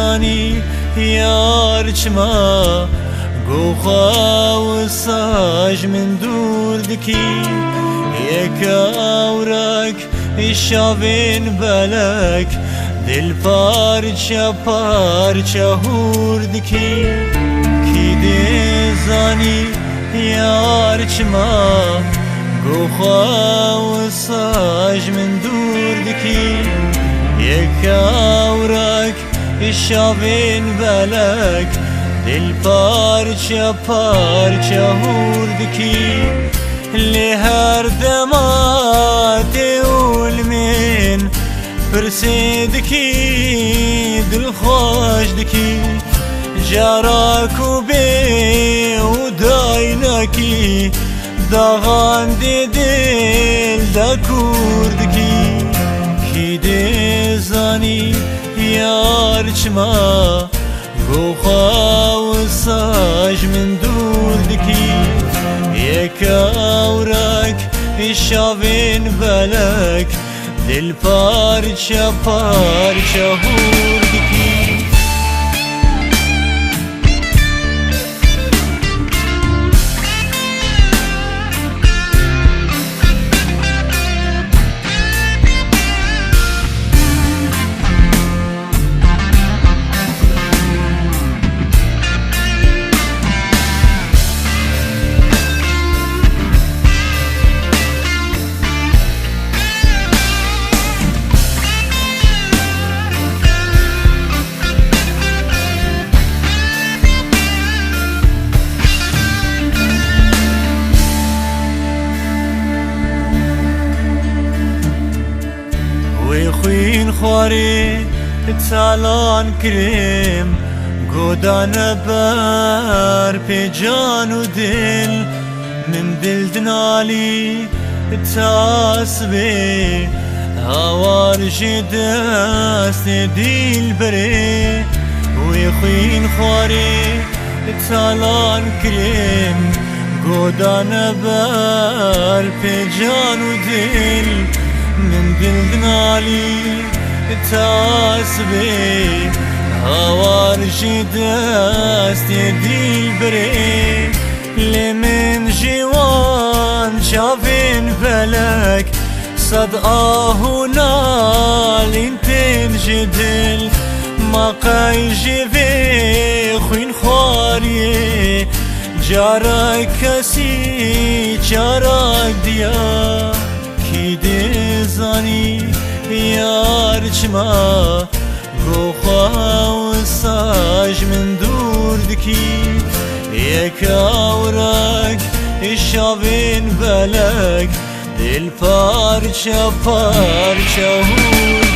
زانی یار چما گوخا و ساج من دور دکی یک آورک شاوین بلک دل پارچه پارچه هور دکی کی دی زانی یار چما گوخا و ساج من دور دکی یک آورک شاوین بلک دل پارچه پارچه هور دکی لی هر دمات علمین پرسیدکی دل خوش دکی جاراکو بی و دایناکی داغان دی دل دا کوردکی کی دی زانی یار چما گوخا و ساج من دور دکی یک آورک شاوین بلک دل پارچه پارچه هور دکی خوین خواری تالان کریم گودان بر پی جان و دل من دل دنالی تاسبی هوارش دست دیل بری وی خوین خواری تالان کریم گودان بر پی جان و دل من دل دنالی تاسبی هوارش دست دیل بری لی من جوان شافین فلک صد آهو نالین تنج دل ما قیجی وی خوین خواری جارک کسی جارک دیا کی دی زانی یار چما گوخا و ساج من دور دکی یک آورک شاوین بلک دل پارچه پارچه هور